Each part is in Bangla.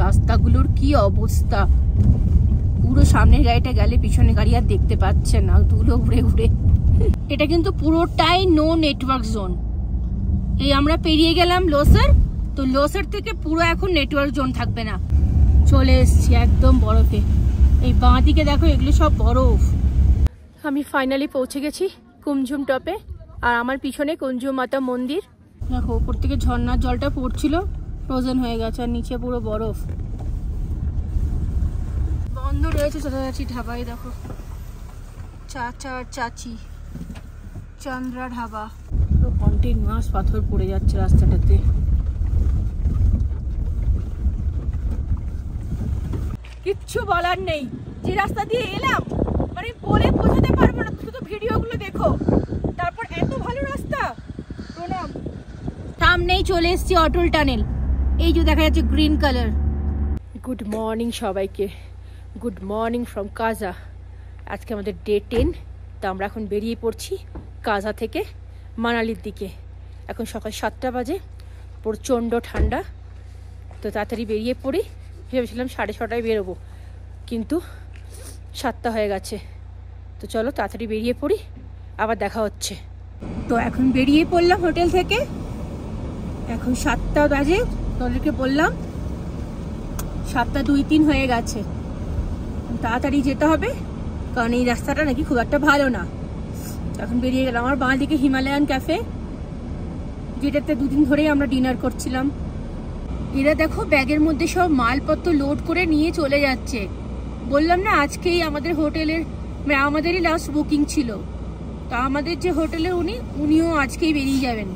রাস্তাগুলোর কি অবস্থা, পুরো সামনের গাড়িটা গেলে পিছনে গাড়ি আর দেখতে পাচ্ছে না, ধুলো উড়ে উড়ে। এটা কিন্তু পুরোটাই নো নেটওয়ার্ক জোন। এই আমরা পেরিয়ে গেলাম লোসার, তো লোসার থেকে পুরো এখন নেটওয়ার্ক জোন থাকবে না। চলে এসছি একদম বরফে। এই বাঁ দিকে দেখো, এগুলো সব বরফ। আমি ফাইনালি পৌঁছে গেছি কুমঝুম টপে, আর আমার পিছনে কুমঝুম মাতা মন্দির। দেখো উপর থেকে ঝর্ণার জলটা পড়ছিল, ফ্রোজেন হয়ে গেছে, আর নিচে পুরো বরফ। বন্ধ রয়েছে চাচি ঢাবায়, দেখো চাচা আর চাচি চন্দ্রা ঢাবা। পুরো কন্টিনিউয়াস পাথর পড়ে যাচ্ছে রাস্তাটাতে। কিচ্ছু বলার নেই, যে রাস্তা দিয়ে এলাম মানে বলে বোঝাতে পারবো না, শুধু ভিডিওগুলো দেখো। তারপর এত ভালো রাস্তা, প্রণাম। সামনেই চলে এসেছি অটল টানেল, এই যে দেখা যাচ্ছে গ্রিন কালার। গুড মর্নিং সবাইকে, গুড মর্নিং ফ্রম কাজা। আজকে আমাদের ডে 10, তো আমরা এখন বেরিয়ে পড়ছি কাজা থেকে মানালির দিকে। এখন সকাল 7টা বাজে, প্রচণ্ড ঠান্ডা, তো তাড়াতাড়ি বেরিয়ে পড়ি। ভেবেছিলাম 6:30টায় বেরোবো, কিন্তু 7টা হয়ে গেছে। তো চলো তাড়াতাড়ি বেরিয়ে পড়ি, আবার দেখা হচ্ছে। তো এখন বেরিয়ে পড়লাম হোটেল থেকে, এখন 7টা বাজে। তোদেরকে বললাম 7:02-3 হয়ে গেছে, তাড়াতাড়ি যেতে হবে, কারণ এই রাস্তাটা নাকি খুব একটা ভালো না। এখন বেরিয়ে গেলাম। আমার বাঁ দিকে হিমালয়ান ক্যাফে, যেটাতে দুদিন ধরেই আমরা ডিনার করছিলাম। এরা দেখো ব্যাগের মধ্যে সব মালপত্র লোড করে নিয়ে চলে যাচ্ছে। বললাম না আজকেই আমাদের হোটেলের, আমাদেরই লাস্ট বুকিং ছিল, তা আমাদের যে হোটেলের উনিও আজকেই বেরিয়ে যাবেন,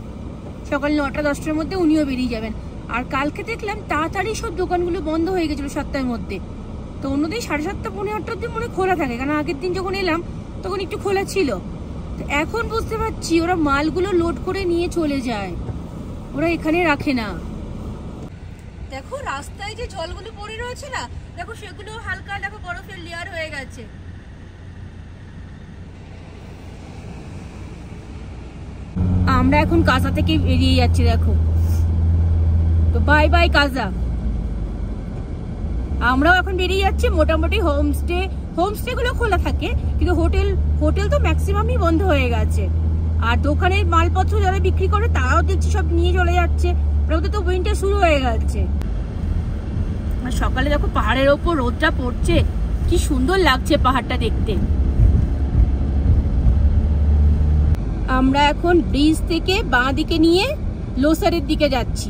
সকাল 9টা-10টার মধ্যে উনিও বেরিয়ে যাবেন। আর কালকে দেখলাম তাড়াতাড়ি সব দোকানগুলো বন্ধ হয়ে গেছিলো 7টার মধ্যে, তো অন্যদিন 7:30 পৌনে 8টার দিন মনে খোলা থাকে, কারণ আগের দিন যখন এলাম তখন একটু খোলা ছিল। তো এখন বুঝতে পারছি ওরা মালগুলো লোড করে নিয়ে চলে যায়, ওরা এখানে রাখে না। দেখো রাস্তায় যে জলগুলো পড়ে রয়েছে না, দেখো সেগুলো হালকা দেখো বরফের লেয়ার হয়ে গেছে। আমরা এখন কাজা থেকে বেরিয়ে যাচ্ছি, দেখো। তো বাই বাই কাজা। আমরাও এখন বেরিয়ে যাচ্ছি। মোটামুটি হোমস্টে গুলো খোলা থাকে, কিন্তু হোটেল তো ম্যাক্সিমামই বন্ধ হয়ে গেছে। আর দোকানের মালপত্র যারা বিক্রি করে তারাও দেখছি সব নিয়ে চলে যাচ্ছে, ওদের তো উইন্টার শুরু হয়ে গেছে। আর সকালে দেখো পাহাড়ের ওপর রোদটা পড়ছে, কি সুন্দর লাগছে পাহাড়টা দেখতে। আমরা এখন ব্রিজ থেকে বাঁ দিকে নিয়ে লোসারের দিকে যাচ্ছি।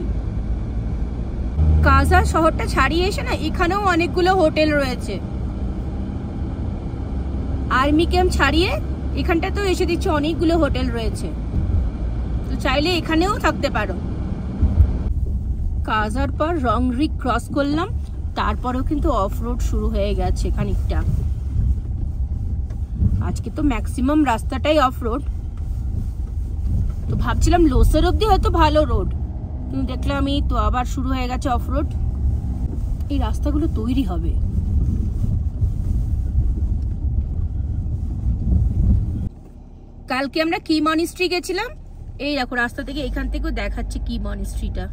কাজা শহরটা ছাড়িয়ে এসে না এখানেও অনেকগুলো হোটেল রয়েছে। আর্মি ক্যাম্প ছাড়িয়ে এখানটাতেও এসে দিচ্ছে অনেকগুলো হোটেল রয়েছে, তো চাইলে এখানেও থাকতে পারো। কাজার পর রংরিক ক্রস করলাম, তারপরেও কিন্তু অফ রোড শুরু হয়ে গেছে খানিকটা। আজকে তো ম্যাক্সিমাম রাস্তাটাই অফ রোড, তো ভাবছিলাম লোসার অব্দি হয়তো ভালো রোড, কিন্তু দেখলাম এই তো আবার শুরু হয়ে গেছে অফ রোড। এই রাস্তাগুলো তৈরি হবে। কালকে আমরা কি মনিস্ট্রি গেছিলাম, এই দেখো রাস্তা থেকে এখান থেকেও দেখাচ্ছে কি মনিস্ট্রিটা।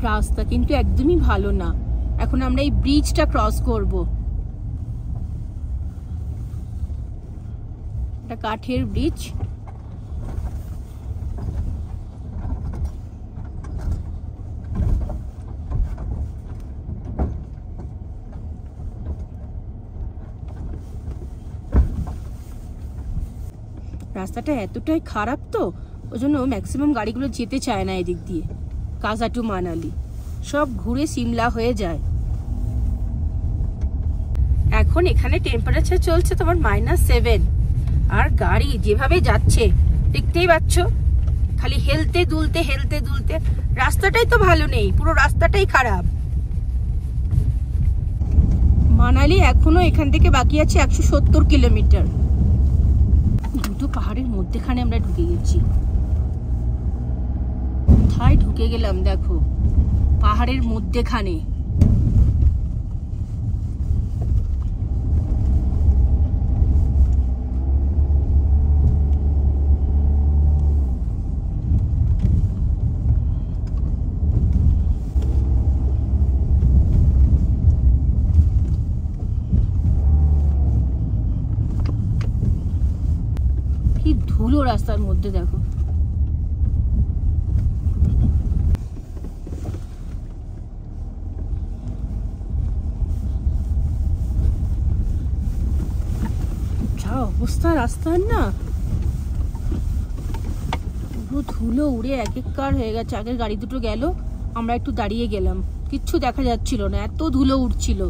রাস্তা কিন্তু একদমই ভালো না। এখন আমরা এই ব্রিজটা ক্রস করব, এটা কাঠের ব্রিজ। রাস্তাটা এতটাই খারাপ, তো ওই জন্য ম্যাক্সিমাম গাড়িগুলো যেতে চায় না এদিক দিয়ে। কাজা টু মানালি সব ঘুরে সিমলা হয়ে যায়। এখন এখানে টেম্পারেচার চলছে তোমার -7, আর গাড়ি যেভাবে যাচ্ছে দেখতেই পাচ্ছ, খালি হেলতে দুলতে। রাস্তাটাই তো ভালো নেই, পুরো রাস্তাটাই খারাপ। মানালি এখনো এখান থেকে বাকি আছে 170 কিলোমিটার। দুটো পাহাড়ের মধ্যেখানে আমরা ঢুকে গেছি। কোথায় ঢুকে গেলাম দেখো, পাহাড়ের মধ্যেখানে। রাস্তার মধ্যে দেখো। যা অবস্থা রাস্তার না, পুরো ধুলো উড়ে এক এককার হয়ে গেছে। আগের গাড়ি দুটো গেল, আমরা একটু দাঁড়িয়ে গেলাম, কিচ্ছু দেখা যাচ্ছিল না, এত ধুলো উঠছিল।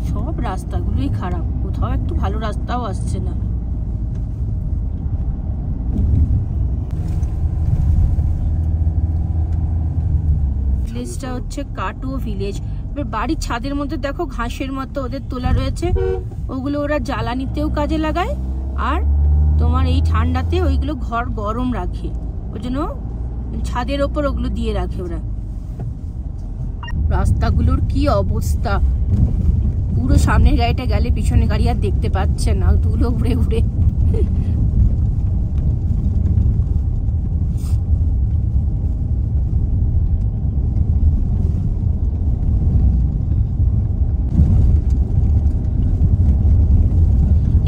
সব রাস্তাগুলোই খারাপ, কোথাও একটু ভালো রাস্তাও আসছে না। ভিলেজটা হচ্ছে কাটুয়া ভিলেজ। এবার বাড়ির ছাদের মধ্যে দেখো ঘাসের মতো ওদের তোলা রয়েছে, ওগুলো ওরা জ্বালানিতেও কাজে লাগায়, আর তোমার এই ঠান্ডাতে ওইগুলো ঘর গরম রাখে, ওই জন্য ছাদের ওপর ওগুলো দিয়ে রাখে ওরা। রাস্তাগুলোর কি অবস্থা, পুরো সামনের গাড়িটা গেলে পিছনে গাড়ি আর দেখতে পাচ্ছে না, ধুলো উড়ে উড়ে।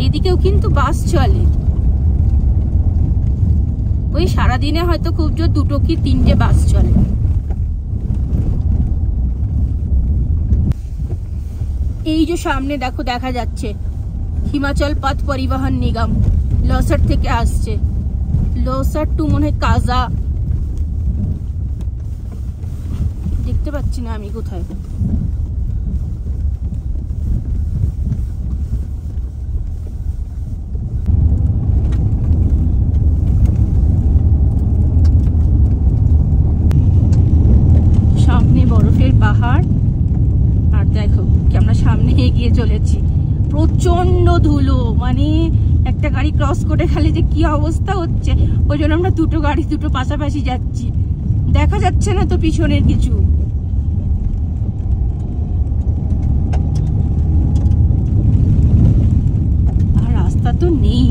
এদিকেও কিন্তু বাস চলে, ওই সারাদিনে হয়তো খুব জোর 2 কি 3টে বাস চলে। এই যে সামনে দেখো দেখা যাচ্ছে হিমাচল পথ পরিবহন নিগম, লসার থেকে আসছে, লসার টু মনে হয় কাজা, দেখতে পাচ্ছি না আমি কোথায়। সামনে বরফের পাহাড়, আর দেখো কি আমরা সামনে এগিয়ে চলেছি, প্রচন্ড ধুলো, মানে একটা গাড়ি ক্রস করে খালি যে কি অবস্থা হচ্ছে, ওই জন্য আমরা দুটো গাড়ি দুটো পাশাপাশি যাচ্ছি, দেখা যাচ্ছে না তো পিছনের কিছু। আর রাস্তা তো নেই।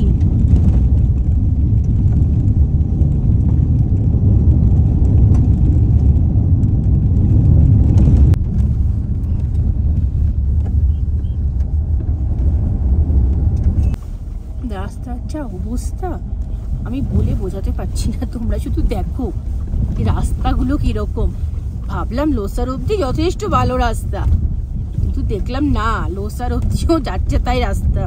রাস্তার যা অবস্থা আমি বলে বোঝাতে পারছি না, তোমরা শুধু দেখো এই রাস্তাগুলো কিরকম। ভাবলাম লোসার অবধি যথেষ্ট ভালো রাস্তা, কিন্তু দেখলাম না, লোসার অবধিও যাচ্ছে তাই রাস্তা।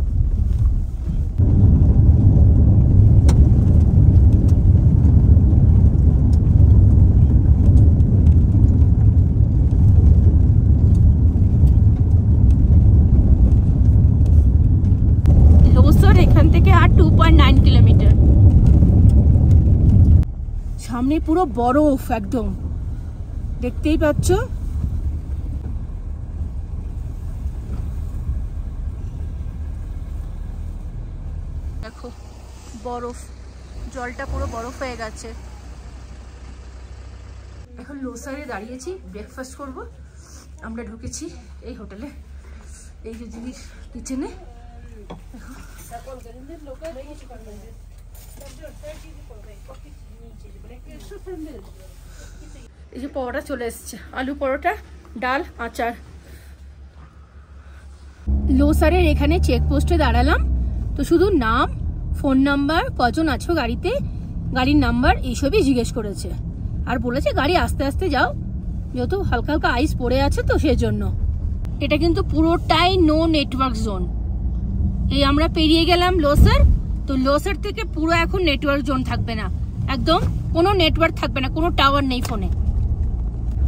এখান থেকে আর 2.9 কিলোমিটার। সামনে পুরো বরফ একদম, দেখতেই পাচ্ছ। দেখো বরফ, জলটা পুরো বরফ হয়ে গেছে। এখন লোসারে দাঁড়িয়েছি, ব্রেকফাস্ট করব। আমরা ঢুকেছি এই হোটেলে, এই যে জিনিস কিচেনে। এই যে পরোটা চলে এসছে, আলু পরোটা, ডাল, আচার। লোসারের এখানে চেকপোস্টে দাঁড়ালাম, তো শুধু নাম, ফোন নাম্বার, কজন আছো গাড়িতে, গাড়ির নাম্বার এইসবই জিজ্ঞেস করেছে, আর বলেছে গাড়ি আস্তে আস্তে যাও, যেহেতু হালকা হালকা আইস পড়ে আছে তো সেজন্য। এটা কিন্তু পুরোটাই নো নেটওয়ার্ক জোন। এই আমরা পেরিয়ে গেলাম লোসার, তো লোসার থেকে পুরো এখন নেটওয়ার্ক জোন থাকবে না, একদম কোনো নেটওয়ার্ক থাকবে না, কোনো টাওয়ার নেই ফোনে।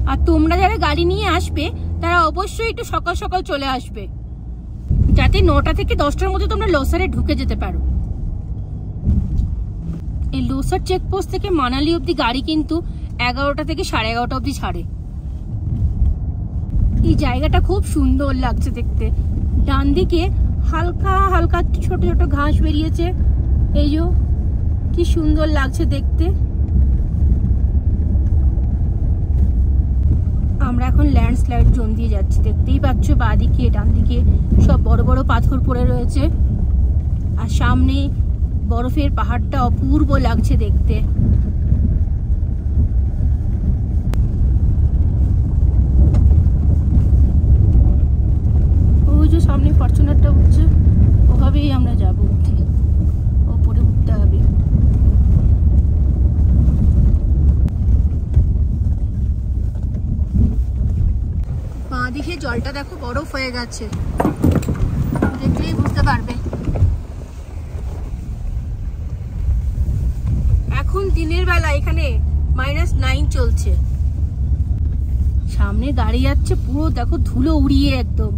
আর তোমরা যারা গাড়ি নিয়ে আসবে তারা অবশ্যই একটু সকাল সকাল চলে আসবে, যাতে 9টা থেকে 10টার মধ্যে তোমরা লোসারে ঢুকে যেতে পারো। এই লোসার চেকপোস্ট থেকে মানালি অব্দি গাড়ি কিন্তু 11টা থেকে 11:30 অব্দি ছাড়ে। এই জায়গাটা খুব সুন্দর লাগছে দেখতে, ডান দিকে হালকা হালকা ছোট ছোট ঘাস বেরিয়েছে, এই যে কি সুন্দর লাগছে দেখতে। আমরা এখন ল্যান্ডস্লাইড জোন দিয়ে যাচ্ছি, দেখতেই পাচ্ছ বাঁদিকে ডান দিকে সব বড় বড় পাথর পড়ে রয়েছে, আর সামনে বরফের পাহাড়টা অপূর্ব লাগছে দেখতে। দিকে জলটা দেখো বরফ হয়ে গেছে, দেখলেই বুঝতে পারবে। এখন দিনের বেলা এখানে -9 চলছে। সামনে গাড়ি যাচ্ছে, পুরো দেখো ধুলো উড়িয়ে একদম।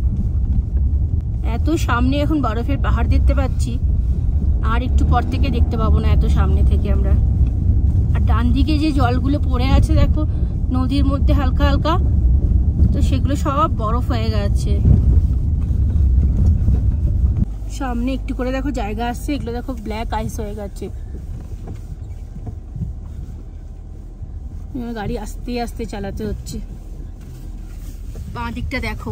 এত সামনে এখন বরফের পাহাড় দেখতে পাচ্ছি, আর একটু পর থেকে দেখতে পাবো না এত সামনে থেকে আমরা। আর ডান দিকে যে জলগুলো পড়ে আছে দেখো নদীর মধ্যে হালকা হালকা, তো সেগুলো সব বরফ হয়ে গেছে। সামনে একটু করে দেখো জায়গা আসছে, এগুলো দেখো ব্ল্যাক আইস হয়ে গেছে। গাড়ি আস্তে আস্তে চালাতে হচ্ছে। বাঁ দিকটা দেখো,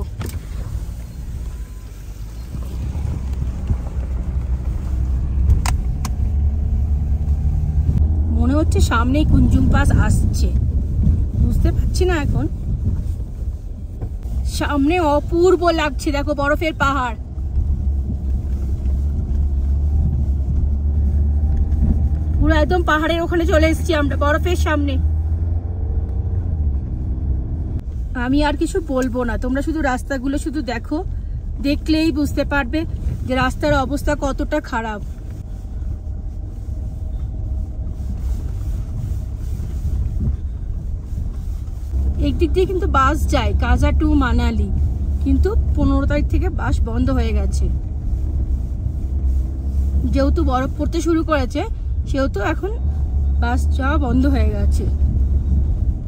মনে হচ্ছে সামনেই কুঞ্জুম পাস আসছে, বুঝতে পারছি না এখন। সামনে অপূর্ব লাগছে দেখো বরফের পাহাড়। পুরো একদম পাহাড়ের ওখানে চলে এসেছি আমরা, বরফের সামনে। আমি আর কিছু বলবো না, তোমরা শুধু রাস্তাগুলো শুধু দেখো, দেখলেই বুঝতে পারবে যে রাস্তার অবস্থা কতটা খারাপ। একদিক দিয়ে কিন্তু বাস যায় কাজা টু মানালি, কিন্তু 15 তারিখ থেকে বাস বন্ধ হয়ে গেছে। যেহেতু বরফ পড়তে শুরু করেছে সেহেতু এখন বাস যাওয়া বন্ধ হয়ে গেছে।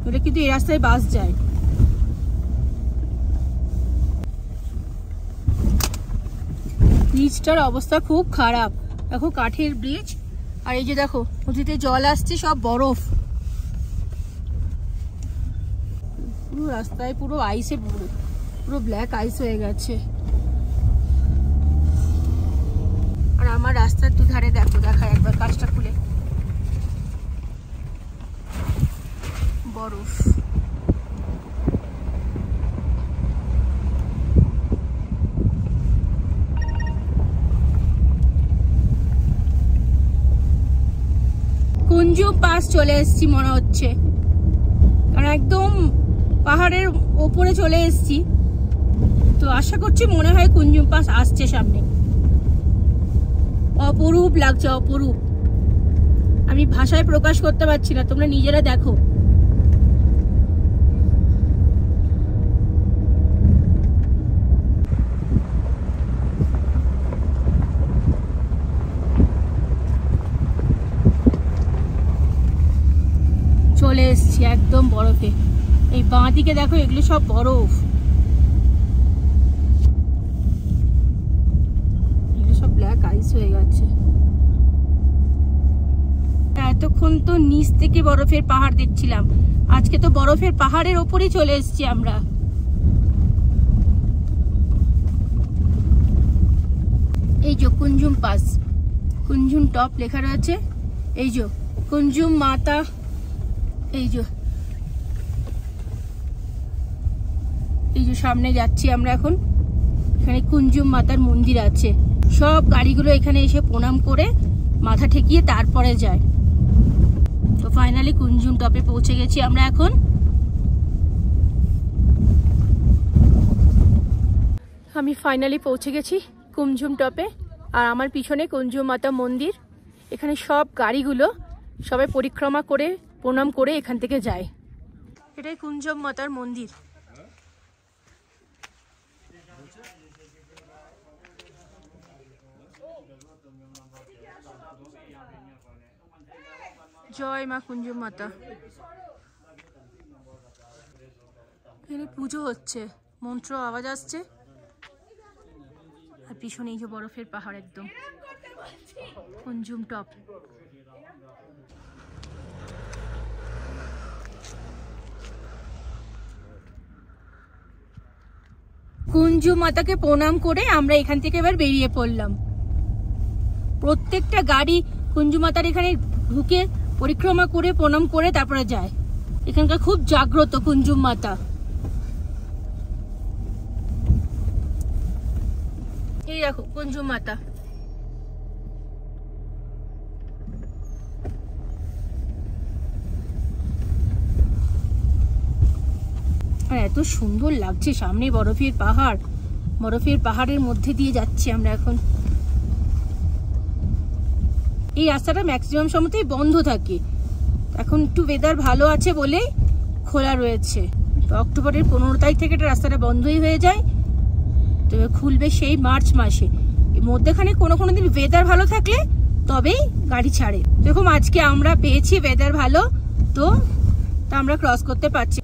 ওটা কিন্তু এই রাস্তায় বাস যায়। ব্রিজটার অবস্থা খুব খারাপ, দেখো কাঠের ব্রিজ। আর এই যে দেখো নদীতে জল আসছে, সব বরফ। পুরো রাস্তায় পুরো আইসে পুরো ব্ল্যাক আইস হয়ে গেছে। আর আমার রাস্তার দুধারে দেখো, দেখা একবার কাজটা খুলে, বরফ। কুঞ্জুম পাস চলে এসেছি মনে হচ্ছে, কারণ একদম পাহাড়ের ওপরে চলে এসেছি। তো আশা করছি মনে হয় কুঞ্জুম পাস আসছে সামনে। অপরূপ লাগছে, অপরূপ। আমি ভাষায় প্রকাশ করতে পারছি না, তোমরা নিজেরা দেখো। চলে এসছি একদম বরফে। এই বাঁ দিকে দেখো, এগুলো সব বরফ, এগুলো সব ব্ল্যাক আইস হয়ে গেছে। এতক্ষণ তো নিচ থেকে বরফের পাহাড় দেখছিলাম, আজকে তো বরফের পাহাড়ের ওপরই চলে এসেছি আমরা। এই যে কুঞ্জুম পাস, কুঞ্জুম টপ লেখা রয়েছে। এই যে কুঞ্জুম মাতা, এই যে সামনে যাচ্ছি আমরা এখন। এখানে কুঞ্জুম মাতার মন্দির আছে, সব গাড়িগুলো এখানে এসে প্রণাম করে মাথা ঠেকিয়ে তারপরে যায়। তো ফাইনালি কুঞ্জুম টপে পৌঁছে গেছি আমরা এখন। আমি ফাইনালি পৌঁছে গেছি কুঞ্জুম টপে, আর আমার পিছনে কুঞ্জুম মাতা মন্দির। এখানে সব গাড়িগুলো সবাই পরিক্রমা করে প্রণাম করে এখান থেকে যায়। এটাই কুঞ্জুম মাতার মন্দির। জয় মা কুঞ্জুম মাতা। এখানে পুজো হচ্ছে, মন্ত্র আওয়াজ আসছে, আর পিছনে এই যে বরফের পাহাড় একদম কুঞ্জুম টপ। কুঞ্জুম মাতাকে প্রণাম করে আমরা এখান থেকে এবার বেরিয়ে পড়লাম। প্রত্যেকটা গাড়ি কুঞ্জুম মাতার এখানে ঢুকে পরিক্রমা করে প্রণাম করে তারপরে যায়। এখানকার খুব জাগ্রত কুঞ্জুম মাতা। এই দেখো কুঞ্জুম মাতা। আর এত সুন্দর লাগছে, সামনে বরফের পাহাড়, বরফের পাহাড়ের মধ্যে দিয়ে যাচ্ছি আমরা এখন। এই রাস্তাটা ম্যাক্সিমাম সময়তেই বন্ধ থাকে, এখন একটু ওয়েদার ভালো আছে বলে খোলা রয়েছে। অক্টোবরের 15 তারিখ থেকে এটা রাস্তাটা বন্ধই হয়ে যায়, তবে খুলবে সেই মার্চ মাসে। এর মধ্যেখানে কোনো দিন ওয়েদার ভালো থাকলে তবেই গাড়ি ছাড়ে। দেখুন আজকে আমরা পেয়েছি ওয়েদার ভালো, তো আমরা ক্রস করতে পারছি।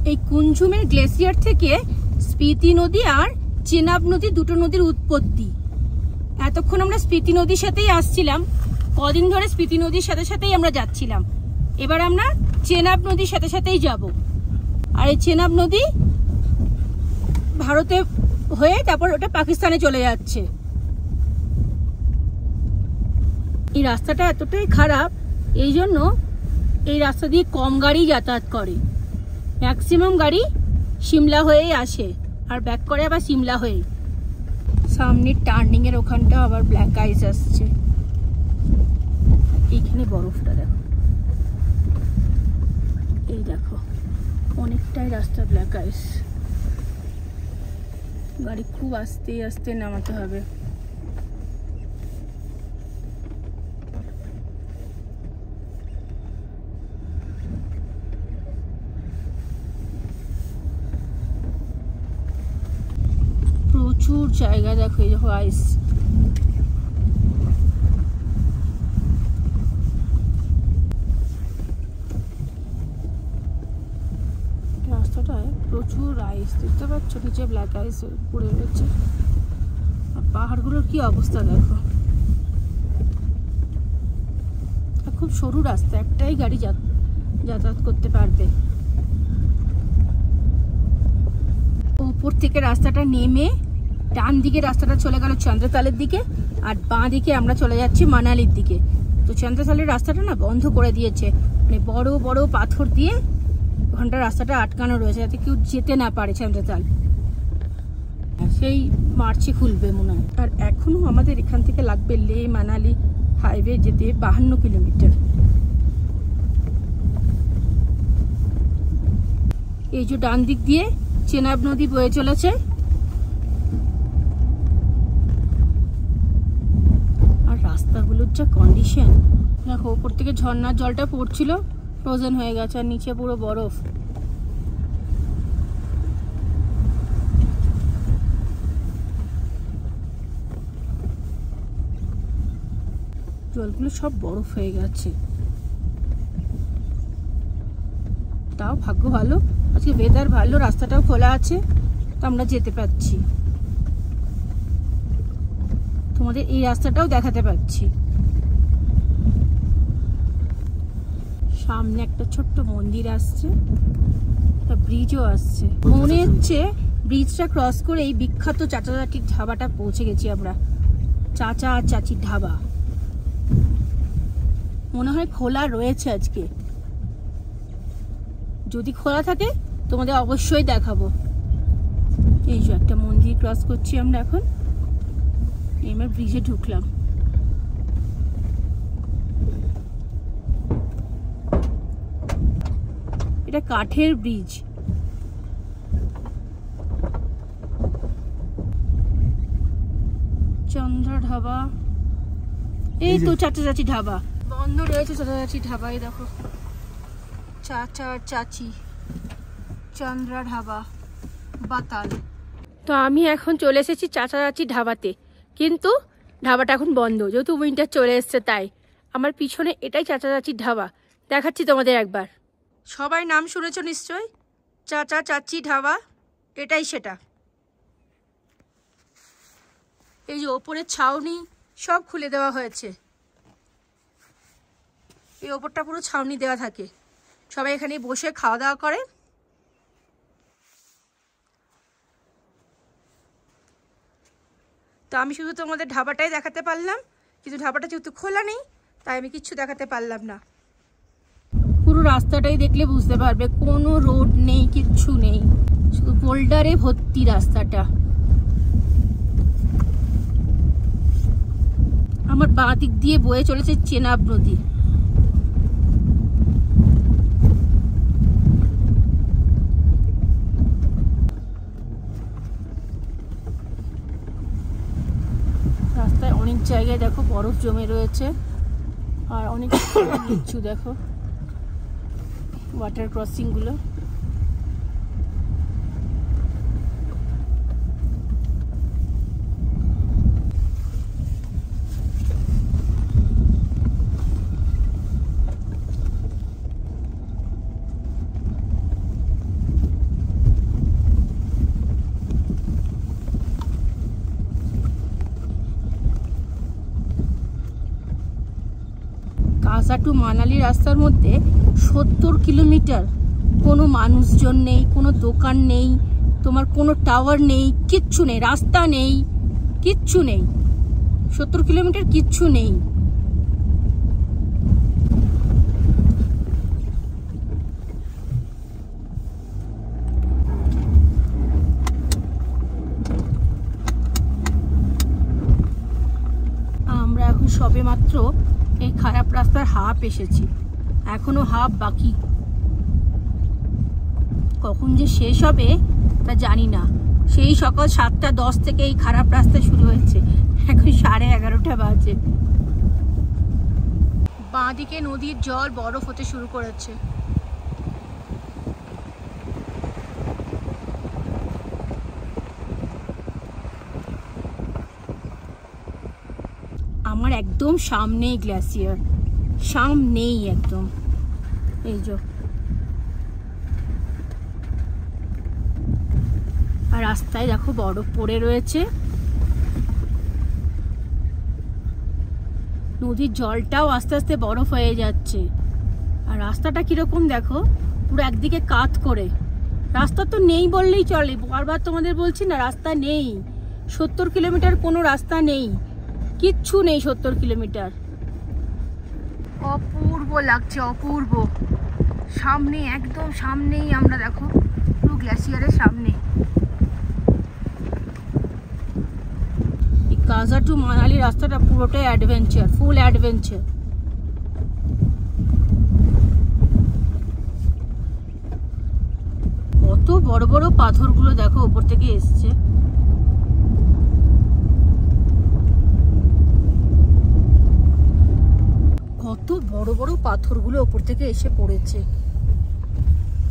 এই কুঞ্জুমের গ্লেসিয়ার থেকে স্পিতি নদী আর চেনাব নদী, দুটো নদীর উৎপত্তি। এতক্ষণ আমরা স্পিতি নদীর সাথেই আসছিলাম, কদিন ধরে স্পিতি নদীর সাথে সাথেই আমরা যাচ্ছিলাম, এবার আমরা চেনাব নদীর সাথে সাথেই যাব। আর এই চেনাব নদী ভারতে হয়ে তারপর ওটা পাকিস্তানে চলে যাচ্ছে। এই রাস্তাটা এতটাই খারাপ, এই জন্য এই রাস্তা দিয়ে কম গাড়ি যাতায়াত করে। ম্যাক্সিমাম গাড়ি সিমলা হয়েই আসে আর ব্যাক করে আবার সিমলা হয়ে। সামনের টার্নিং এর ওখানটা আবার ব্ল্যাক আইস আসছে। এইখানে বরফটা দেখো, এই দেখো অনেকটাই রাস্তা ব্ল্যাক আইস। গাড়ি খুব আস্তে আস্তে নামাতে হবে। প্রচুর জায়গা দেখো, এই দেখো আইস। রাস্তাটায় প্রচুর আইস দেখতে পাচ্ছ, নিচে ব্ল্যাক আইস পড়ে রয়েছে। আর পাহাড়গুলোর কি অবস্থা দেখো, খুব সরু রাস্তা, একটাই গাড়ি যাতায়াত করতে পারবে। উপর থেকে রাস্তাটা নেমে ডান দিকে রাস্তাটা চলে গেল চন্দ্রতালের দিকে, আর বাঁ দিকে আমরা চলে যাচ্ছি মানালির দিকে। তো চন্দ্রতালের রাস্তাটা না বন্ধ করে দিয়েছে, মানে বড় বড় পাথর দিয়ে ঘন্টা রাস্তাটা আটকানো রয়েছে, যাতে কেউ যেতে না পারে চন্দ্রতাল। সেই মার্চে খুলবে মনে হয়। আর এখনো আমাদের এখান থেকে লাগবে লে মানালি হাইওয়ে যেতে 52 কিলোমিটার। এই যে ডান দিক দিয়ে চেনাব নদী বয়ে চলেছে, আর রাস্তাগুলোর যা কন্ডিশন দেখো, উপর থেকে ঝর্ণার জলটা পড়ছিল, ফ্রোজেন হয়ে গেছে, আর নিচে পুরো বরফ। জলগুলো সব বরফ হয়ে গেছে। তাও ভাগ্য ভালো, আজকে ওয়েদার ভালো, রাস্তাটাও খোলা আছে, তো আমরা যেতে পারছি। তোমাদের এই রাস্তাটাও দেখাতে পারছি। সামনে একটা ছোট্ট মন্দির আসছে, ব্রিজও আসছে। মনে হচ্ছে ব্রিজটা ক্রস করে এই বিখ্যাত চাচা চাচির ধাবাটা পৌঁছে গেছি আমরা। চাচা আর চাচির ধাবা মনে হয় খোলা রয়েছে আজকে। যদি খোলা থাকে তোমাদের অবশ্যই দেখাবো। এই যে একটা মন্দির ক্রস করছি আমরা এখন, এবার ব্রিজে ঢুকলাম। এটা কাঠের ব্রিজ। চন্দ্র ধাবা, এই তো চাচা চাচি ধাবা বন্ধ রয়েছে। চাচা চাচি ধাবাই দেখো, চাচা চাচি চন্দ্রা ধাবা বাতাল। তো আমি এখন চলে এসেছি চাচা চাচি ধাবাতে, কিন্তু ধাবাটা এখন বন্ধ, যেহেতু উইন্টার চলে এসছে তাই। আমার পিছনে এটাই চাচা চাচির ধাবা, দেখাচ্ছি তোমাদের একবার। সবাই নাম শুনেছো নিশ্চয়, চাচা চাচি ধাবা, এটাই সেটা। এই যে ওপরের ছাউনি সব খুলে দেওয়া হয়েছে, এই ওপরটা পুরো ছাউনি দেওয়া থাকে, সবাই এখানে বসে খাওয়া দাওয়া করে। তো আমি শুধু তোমাদের ধাবাটাই দেখাতে পারলাম, কিন্তু ধাবাটা যেহেতু খোলা নেই তাই আমি কিচ্ছু দেখাতে পারলাম না। পুরো রাস্তাটাই দেখলে বুঝতে পারবে, কোনো রোড নেই, কিচ্ছু নেই, শুধু বোল্ডারে ভর্তি রাস্তাটা। আমার বাঁ দিক দিয়ে বয়ে চলেছে চেনাব নদী। রাস্তায় অনেক জায়গায় দেখো বরফ জমে রয়েছে, আর অনেক কিছু দেখো ওয়াটার ক্রসিং গুলো। কাসা টু মানালি রাস্তার মধ্যে 70 কিলোমিটার, কোনো মানুষজন নেই, কোনো দোকান নেই, তোমার কোনো টাওয়ার নেই, কিচ্ছু নেই, রাস্তা নেই, কিচ্ছু নেই। 70 কিলোমিটার কিচ্ছু নেই। আমরা এখন সবে মাত্র এই খারাপ রাস্তার হাফ এসেছি, এখনো হাফ বাকি। কখন যে শেষ হবে তা জানি না। সেই সকাল 7:10 থেকে এই খারাপ রাস্তা শুরু হয়েছে, এখন 11:30 বাজে। বাঁ দিকে নদীর জল বরফ হতে শুরু করেছে। আমার একদম সামনেই গ্লেসিয়ার, সামনেই একদম। এই যে আর রাস্তায় দেখো বরফ পড়ে রয়েছে, নদীর জলটাও আস্তে আস্তে বরফ হয়ে যাচ্ছে। আর রাস্তাটা কিরকম দেখো, পুরো একদিকে কাত করে। রাস্তা তো নেই বললেই চলে, বারবার তোমাদের বলছি না রাস্তা নেই। 70 কিলোমিটার কোনো রাস্তা নেই, কিচ্ছু নেই 70 কিলোমিটার। অপূর্ব লাগছে, অপূর্ব। সামনে একদম সামনেই আমরা দেখো পুরো গ্লেসিয়ারের সামনে। এই কাসা টু মানালি রাস্তাটা পুরোটাই অ্যাডভেঞ্চার, ফুল অ্যাডভেঞ্চার। কত বড় বড় পাথরগুলো দেখো উপর থেকে এসছে। কত বড় বড় পাথরগুলো ওপর থেকে এসে পড়েছে।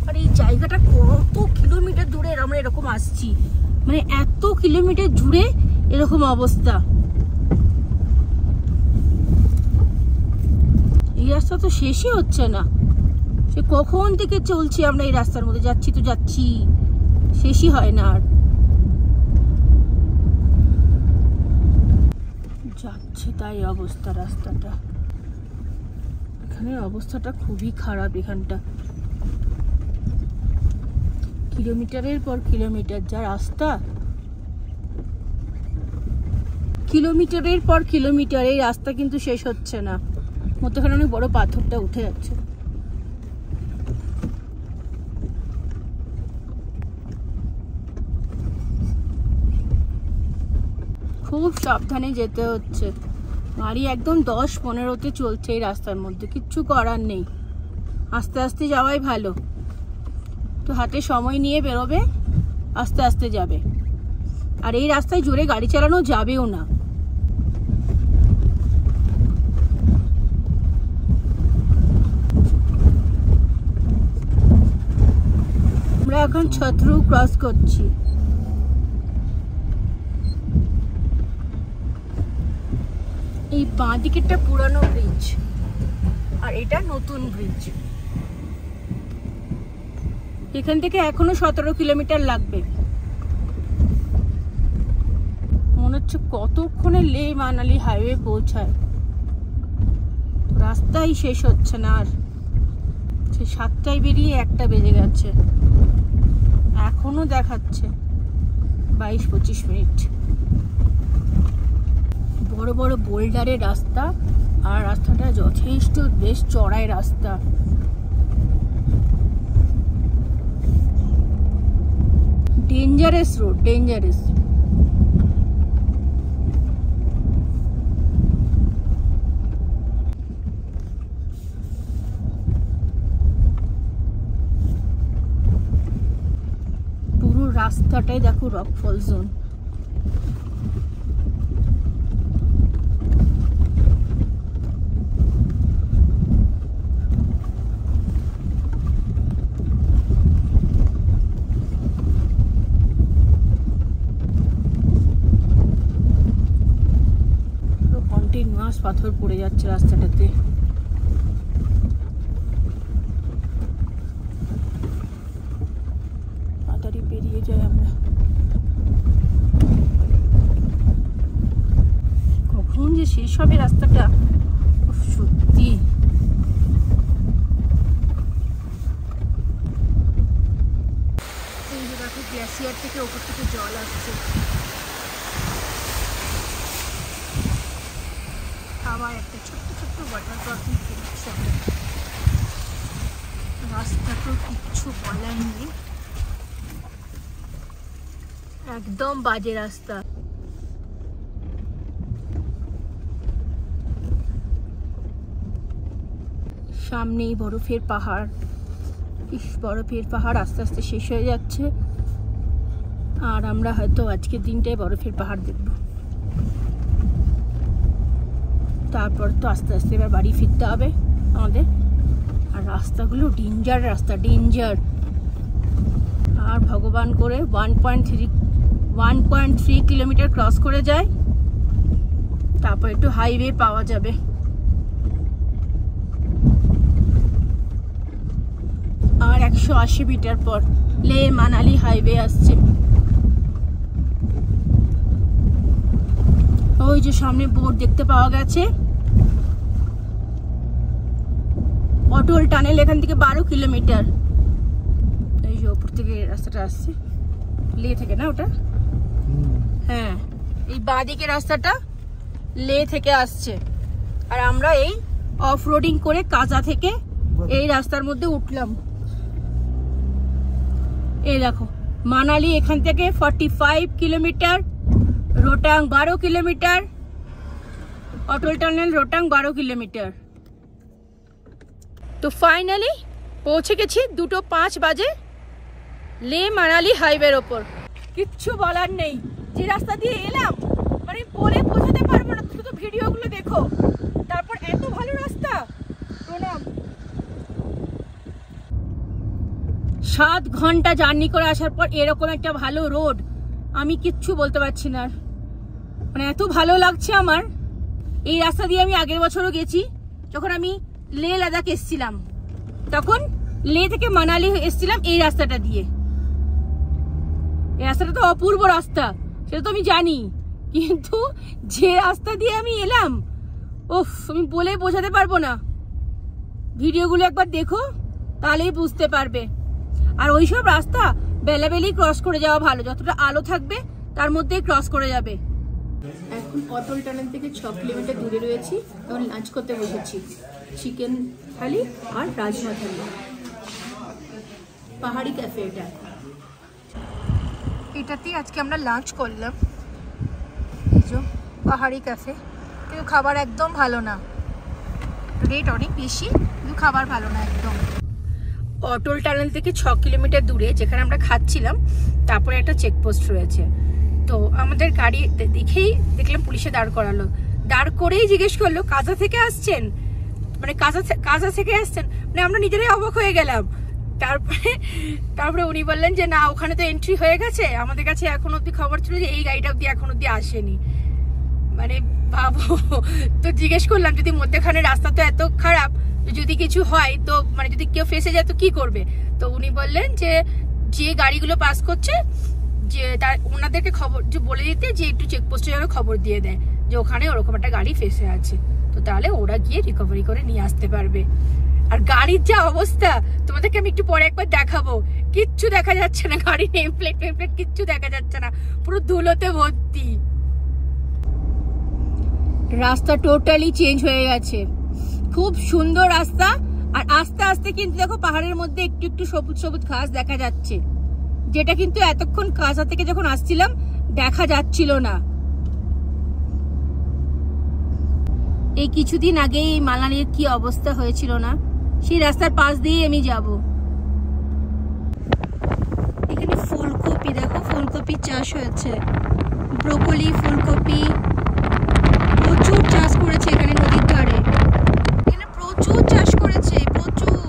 আর এই জায়গাটা কত কিলোমিটার দূরে আমরা এরকম আসছি, মানে এত কিলোমিটার জুড়ে এরকম অবস্থা। এই রাস্তা তো শেষই হচ্ছে না, সে কখন থেকে চলছি আমরা এই রাস্তার মধ্যে, যাচ্ছি তো যাচ্ছি, শেষই হয় না। আর যাচ্ছে তাই অবস্থা রাস্তাটা, এখানে অবস্থাটা খুবই খারাপ। এখানটা কিলোমিটারের পর কিলোমিটার যা রাস্তা, কিলোমিটারের পর কিলোমিটার এই রাস্তা কিন্তু শেষ হচ্ছে না। মধ্যখানে অনেক বড় পাথরটা উঠে যাচ্ছে। খুব সাবধানে যেতে হচ্ছে, গাড়ি একদম 10-15-তে চলছে এই রাস্তার মধ্যে, কিচ্ছু করার নেই। আস্তে আস্তে যাওয়াই ভালো, তো হাতে সময় নিয়ে বেরোবে, আস্তে আস্তে যাবে। আর এই রাস্তায় জোরে গাড়ি চালানো যাবেও না। আমরা এখন ছত্রু ক্রস করছি। এই বাঁ দিকেরটা পুরানো ব্রিজ, আর এটা নতুন ব্রিজ। এখান থেকে এখনো 17 কিলোমিটার লাগবে। মনে হচ্ছে কতক্ষণে লে মানালি হাইওয়ে পৌঁছায়, রাস্তাই শেষ হচ্ছে না। আর সে 7টায় বেরিয়ে 1টা বেজে গেছে, এখনো দেখাচ্ছে 22-25 মিনিট। বড় বড় বোল্ডারের রাস্তা, আর রাস্তাটা যথেষ্ট বেশ চড়াই রাস্তা। Dangerous road, dangerous. রাস্তাটাই দেখো রকফল জোন। কন্টিনিউয়াস পাথর পড়ে যাচ্ছে রাস্তাটাতে। তাড়াতাড়ি বেরিয়ে যাই আমরা। কখন যে শেষ হবে রাস্তাটা, সত্যি। এই যে দেখো গ্লেসিয়ার থেকে ওপর থেকে জল আসছে। আবার একটা ছোট্ট ছোট্ট ওয়াটার ক্রসিং ফেলছে। রাস্তা তো কিচ্ছু বলার নেই, একদম বাজে রাস্তা। সামনেই বরফের পাহাড়, বরফের পাহাড় আস্তে আস্তে শেষ হয়ে যাচ্ছে, আর আমরা হয়তো আজকের দিনটাই বরফের পাহাড় দেখব। তারপর তো আস্তে আস্তে এবার বাড়ি ফিরতে হবে আমাদের। আর রাস্তাগুলো ডেঞ্জার রাস্তা, ডেঞ্জার। আর ভগবান করে 1.3 কিলোমিটার ক্রস করে যায়, তারপর একটু হাইওয়ে পাওয়া যাবে। আর 180 মিটার পর লে মানালি হাইওয়ে আসছে। ওই যে সামনে বোর্ড দেখতে পাওয়া গেছে, অটল টানেল এখান থেকে 12 কিলোমিটার। এই যে ওপর থেকে রাস্তাটা আসছে, লে থেকে না ওটা? হ্যাঁ, এই বাঁ দিকে রাস্তাটা লে থেকে আসছে। আর আমরা এই অফ রোডিং করে কাজা থেকে এই রাস্তার মধ্যে উঠলাম। এই দেখো মানালি এখান থেকে 45 কিলোমিটার, রোটাং 12 কিলোমিটার, অটল টানেল রোটাং 12 কিলোমিটার। তো ফাইনালি পৌঁছে গেছি 2:05 বাজে লে মানালি হাইওয়ের ওপর। কিচ্ছু বলার নেই, যে রাস্তা দিয়ে এলাম মানে বলে বোঝাতে পারবো না, শুধু ভিডিওগুলো দেখো। তারপর এত ভালো রাস্তা, প্রণাম। 7 ঘন্টা জার্নি করে আসার পর এরকম একটা ভালো রোড, আমি কিচ্ছু বলতে পারছি না। মানে এত ভালো লাগছে আমার। এই রাস্তা দিয়ে আমি আগের বছরও গেছি, যখন আমি লে লাদাখ এসছিলাম, তখন লে থেকে মানালি এসছিলাম এই রাস্তাটা দিয়ে। এই রাস্তাটা তো অপূর্ব রাস্তা, সেটা তো আমি জানি, কিন্তু যে রাস্তা দিয়ে আমি এলাম, ওফ, আমি বলে বোঝাতে পারবো না। ভিডিওগুলো একবার দেখো, তাহলেই বুঝতে পারবে। আর ওইসব রাস্তা বেলাবেলি ক্রস করে যাওয়া ভালো, যতটা আলো থাকবে তার মধ্যেই ক্রস করে যাবে। এখন অটল টানেল থেকে 6 কিলোমিটার দূরে রয়েছি, এখন লাঞ্চ করতে বসেছি। চিকেন থালি আর রাজমা থালি, পাহাড়ি ক্যাফে এটা। এটাতেই আজকে আমরা লাঞ্চ করলাম, এই যে পাহাড়ি ক্যাফে। কিন্তু খাবার একদম ভালো না, রেট অনেক বেশি, কিন্তু খাবার ভালো না একদম। অটল টানেল থেকে 6 কিলোমিটার দূরে যেখানে আমরা খাচ্ছিলাম, তারপরে একটা চেকপোস্ট রয়েছে। তো আমাদের গাড়ি দেখেই দেখলাম পুলিশে দাঁড় করালো। দাঁড় করেই জিজ্ঞেস করলো কাজা থেকে আসছেন, মানে কাজা থেকে আসছেন। মানে আমরা নিজেরাই অবাক হয়ে গেলাম। তারপরে উনি বললেন যে না, ওখানে তো এন্ট্রি হয়ে গেছে, আমাদের কাছে এখন অব্দি খবর ছিল যে এই গাড়িটা অব্দি এখন অব্দি আসেনি। মানে ভাবো। তো জিজ্ঞেস করলাম যদি মধ্যখানে রাস্তা তো এত খারাপ, যদি কিছু হয় তো মানে যদি কেউ ফেসে যায় তো কি করবে। তো উনি বললেন যে গাড়িগুলো পাস করছে যে তার ওনাদেরকে খবর যে বলে দিতে, যে একটু চেকপোস্টে যাবে খবর দিয়ে দেয় যে ওখানে ওরকম একটা গাড়ি ফেসে আছে, তো তাহলে ওরা গিয়ে রিকভারি করে নিয়ে আসতে পারবে। আর গাড়ির যা অবস্থা তোমাদেরকে আমি একটু পরে একবার দেখাবো, কিচ্ছু দেখা যাচ্ছে না, গাড়ির নেম প্লেট কিচ্ছু দেখা যাচ্ছে না, পুরো ধুলোতে ভর্তি। রাস্তা টোটালি চেঞ্জ হয়ে গেছে, খুব সুন্দর রাস্তা। আর আস্তে আস্তে কিন্তু দেখো পাহাড়ের মধ্যে একটু একটু সবুজ সবুজ ঘাস দেখা যাচ্ছে, যেটা কিন্তু এতক্ষণ কাজা থেকে যখন আসছিলাম দেখা যাচ্ছিল না। এই কিছুদিন আগে এই মানালির কি অবস্থা হয়েছিল না, সেই রাস্তার পাশ দিয়ে আমি যাব। এখানে ফুলকপি দেখো, ফুলকপির চাষ হয়েছে, ব্রোকলি, ফুলকপি প্রচুর চাষ করেছে এখানে নদীর ধারে। এখানে প্রচুর চাষ করেছে, প্রচুর।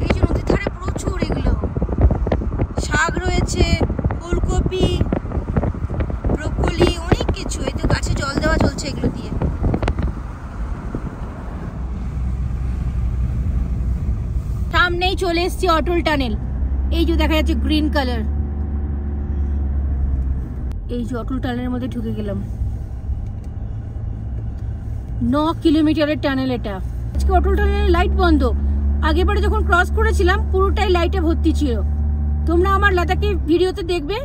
এই যে নদীর ধারে প্রচুর এগুলো শাক রয়েছে, ফুলকপি, ব্রোকলি, অনেক কিছু। এই তো গাছে জল দেওয়া চলছে এগুলো দিয়ে। সামনেই চলে এসেছি অটল টানেল। এই যে দেখা যাচ্ছে গ্রিন কালার, এই যে অটল টানেলের মধ্যে ঢুকে গেলাম। 9 কিলোমিটারের টানেল এটা। আজকে অটল টানেলের লাইট বন্ধ। আগেরবারে যখন ক্রস করেছিলাম পুরোটাই লাইটে ভর্তি ছিল। তোমরা আমার লাদাখে ভিডিওতে দেখবে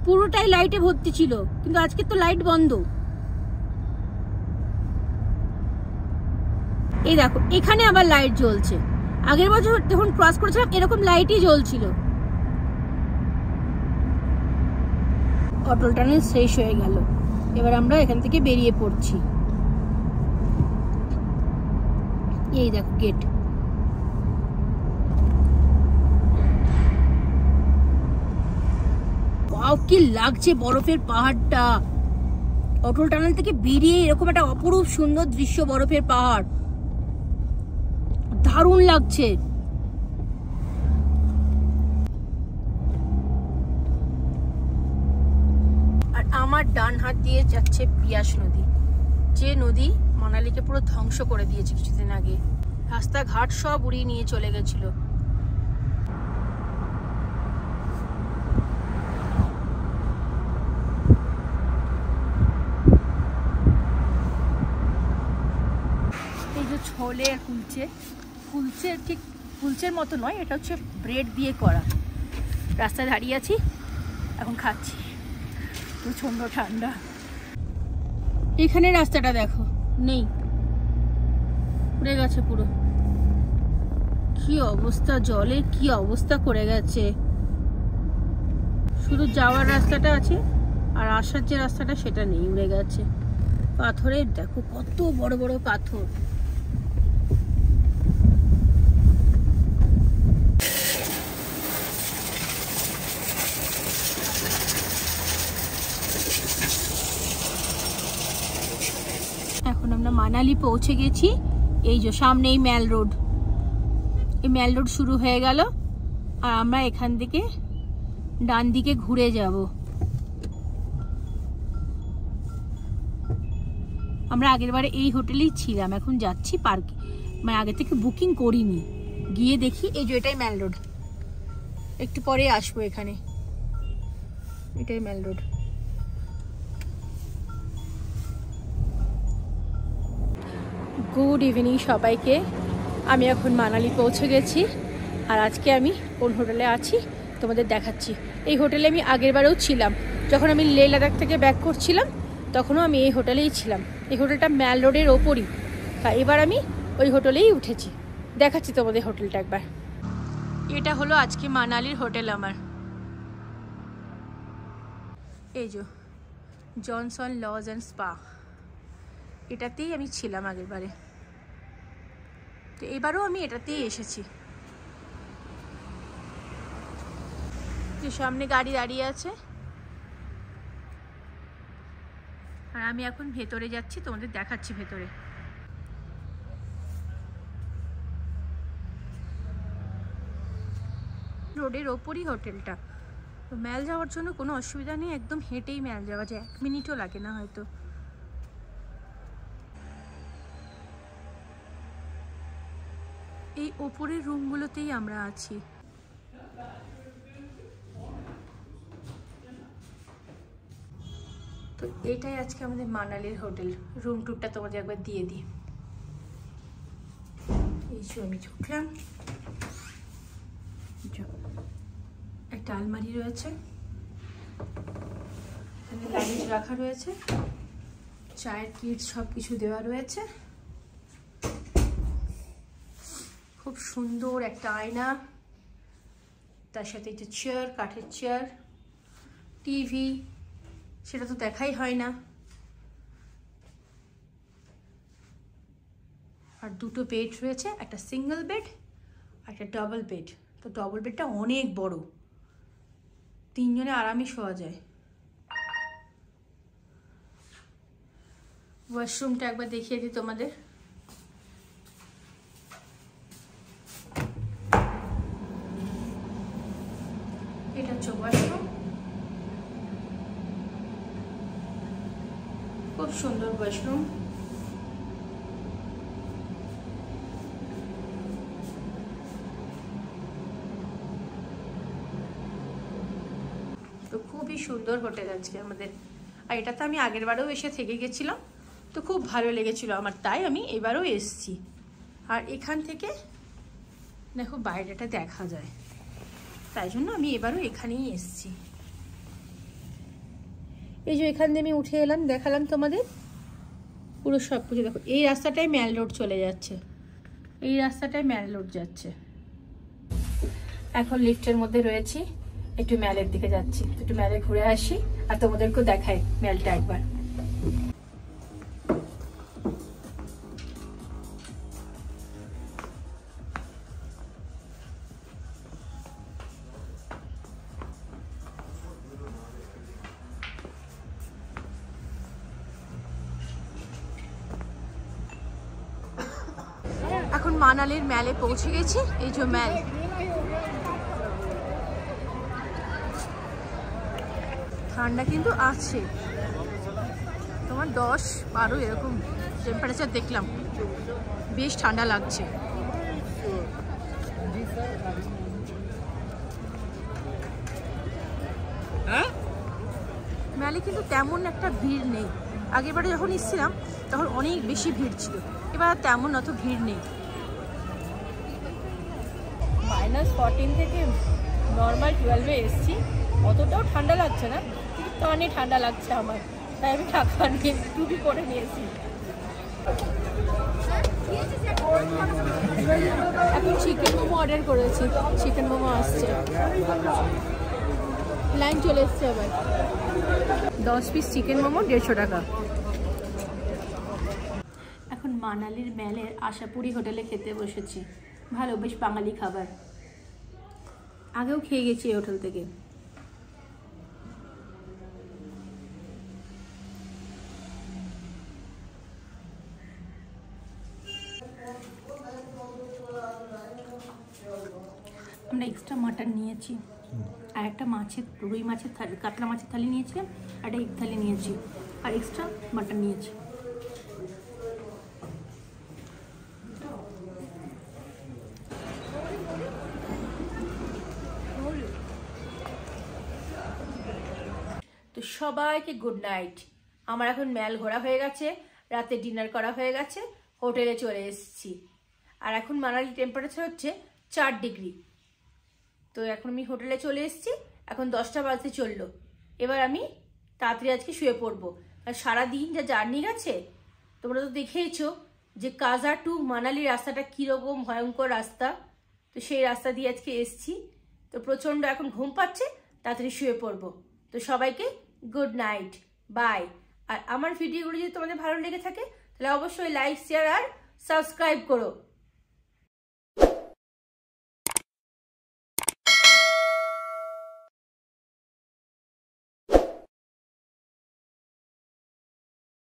পুরোটাই লাইটে ভর্তি ছিল, কিন্তু আজকে তো লাইট বন্ধ। এই দেখো এখানে আবার লাইট জ্বলছে। আগের বছর যখন ক্রস করেছিলাম এরকম লাইটই জ্বলছিল। অটল টানেল শেষ হয়ে গেল, এবার আমরা এখান থেকে বেরিয়ে পড়ছি। এই দেখো গেট। ওয়াও, কি লাগছে বরফের পাহাড়টা। অটল টানেল থেকে বেরিয়ে এরকম একটা অপরূপ সুন্দর দৃশ্য, বরফের পাহাড়, দারুণ লাগছে। আর আমার ডান হাত দিয়ে যাচ্ছে বিয়াস নদী, যে নদী মানালিকে পুরো ধ্বংস করে দিয়েছে কিছুদিন আগে। রাস্তাঘাট সব উড়িয়ে নিয়ে চলে গেছিল। এই যে ছোলে আর কুলচে, কুলচের ঠিক কুলচের মতো নয়, এটা হচ্ছে ব্রেড দিয়ে করা। রাস্তায় দাঁড়িয়ে আছি, এখন খাচ্ছি, প্রচন্ড ঠান্ডা। এখানে রাস্তাটা দেখো নেই, উড়ে গেছে পুরো। কি অবস্থা, জলে কি অবস্থা করে গেছে। শুধু যাওয়ার রাস্তাটা আছে, আর আসার যে রাস্তাটা সেটা নেই, উড়ে গেছে। পাথরের দেখো কত বড় বড় পাথর। এখন আমরা মানালি পৌঁছে গেছি। এই যে সামনেই ম্যাল রোড, এই ম্যাল রোড শুরু হয়ে গেল, আর আমরা এখান থেকে ডান দিকে ঘুরে যাব। আমরা আগের বারে এই হোটেলেই ছিলাম, এখন যাচ্ছি পার্কে, মানে আগে থেকে বুকিং করিনি। গিয়ে দেখি, এই যে এটাই ম্যাল রোড, একটু পরে আসবো এখানে। এটাই ম্যাল রোড। গুড ইভিনিং সবাইকে। আমি এখন মানালি পৌঁছে গেছি, আর আজকে আমি কোন হোটেলে আছি তোমাদের দেখাচ্ছি। এই হোটেলে আমি আগেরবারেও ছিলাম, যখন আমি লে লাদাখ থেকে ব্যাক করছিলাম তখনও আমি এই হোটেলেই ছিলাম। এই হোটেলটা ম্যাল রোডের ওপরই, তাই এবার আমি ওই হোটেলেই উঠেছি। দেখাচ্ছি তোমাদের হোটেলটা একবার। এটা হলো আজকে মানালির হোটেল আমার। এই যে জনসন লজ অ্যান্ড স্পা, এটাতেই আমি ছিলাম আগেরবারে, তো এবারও আমি এটাতেই এসেছি। যে সামনে গাড়ি দাঁড়িয়ে আছে, আর আমি এখন ভেতরে যাচ্ছি, তোমাদের দেখাচ্ছি ভেতরে। রোডের ওপরই হোটেলটা, তো ম্যাল যাওয়ার জন্য কোনো অসুবিধা নেই, একদম হেঁটেই ম্যাল যাওয়া যায়, 1 মিনিটও লাগে না হয়তো। এই ওপরের রুমগুলোতেই আমরা আছি। তো এটাই আজকে আমাদের মানালির হোটেল। রুম টুরটা তোমাদের একবার দিয়ে দিই। এই যে আমি ঢুকলাম, একটা আলমারি রয়েছে, এখানে লাগেজ রাখা রয়েছে, চায়ের কিট সব কিছু দেওয়া রয়েছে। খুব সুন্দর একটা আয়না, তার সাথে একটা চেয়ার, কাঠের চেয়ার, টিভি, সেটা তো দেখাই হয় না, আর দুটো বেড রয়েছে, একটা সিঙ্গেল বেড আর একটা ডাবল বেড। তো ডাবল বেডটা অনেক বড়, তিনজনে আরামে শোয়া যায়। ওয়াশরুমটা একবার দেখিয়ে দিই তোমাদের। এটা হচ্ছে ওয়াশরুম, খুব সুন্দর ওয়াশরুম। তো খুবই সুন্দর হোটেল আজকে আমাদের। আর এটাতে আমি আগের বারেও এসে থেকে গেছিলাম, তো খুব ভালো লেগেছিল আমার, তাই আমি এবারও এসেছি। আর এখান থেকে দেখো বাইরেটা দেখা যায়, তাই জন্য আমি এবারও এখানেই এসেছি। এই যে এখান দিয়ে আমি উঠে এলাম, দেখালাম তোমাদের পুরো সব কিছু। দেখো এই রাস্তাটাই ম্যাল রোড চলে যাচ্ছে, এই রাস্তাটাই ম্যাল রোড যাচ্ছে। এখন লিফটের মধ্যে রয়েছি, একটু ম্যালের দিকে যাচ্ছি, একটু ম্যালে ঘুরে আসি আর তোমাদেরকেও দেখাই ম্যালটা একবার। এখন মানালির ম্যালে পৌঁছে গেছি, এই যে ম্যাল। ঠান্ডা কিন্তু আছে, তোমার 10-12 এরকম টেম্পারেচার দেখলাম, বেশ ঠান্ডা লাগছে। ম্যালে কিন্তু তেমন একটা ভিড় নেই, আগেরবারে যখন এসেছিলাম তখন অনেক বেশি ভিড় ছিল, এবার তেমন অত ভিড় নেই। -14 থেকে নর্মাল 12-এ এসেছি, অতটাও ঠান্ডা লাগছে না, কিন্তু কানে ঠান্ডা লাগছে আমার, তাই আমি ঢাকা নিয়ে টুপি পরে নিয়েছি। এখন চিকেন মোমো অর্ডার করেছি, চিকেন মোমো আসছে, লাইন চলে এসছে আবার। 10 পিস চিকেন মোমো 150 টাকা। এখন মানালির ম্যালের আশাপুরি হোটেলে খেতে বসেছি, ভালো বেশ বাঙালি খাবার, আগেও খেয়ে গেছি এই হোটেল থেকে। আমরা এক্সট্রা মাটন নিয়েছি, আর একটা মাছের রুই মাছের থালি, কাতলা মাছের থালি নিয়েছিলাম, আর একটা এগ থালি নিয়েছি, আর এক্সট্রা মাটন নিয়েছি। তো সবাইকে গুড নাইট। আমার এখন ম্যাল ঘোরা হয়ে গেছে, রাতে ডিনার করা হয়ে গেছে, হোটেলে চলে এসেছি। আর এখন মানালি টেম্পারেচার হচ্ছে 4 ডিগ্রি। তো এখন আমি হোটেলে চলে এসেছি, এখন 10টা বাজতে চললো। এবার আমি তাড়াতাড়ি আজকে শুয়ে পড়বো। আর সারাদিন যা জার্নি গেছে, তোমরা তো দেখেইছো যে কাজা টু মানালি রাস্তাটা কীরকম ভয়ঙ্কর রাস্তা। তো সেই রাস্তা দিয়ে আজকে এসেছি, তো প্রচণ্ড এখন ঘুম পাচ্ছে, তাড়াতাড়ি শুয়ে পড়বো। তো সবাইকে গুড নাইট, বাই। আর আমার ভিডিওগুলো যদি তোমাদের ভালো লেগে থাকে তাহলে অবশ্যই লাইক, শেয়ার আর সাবস্ক্রাইব করো।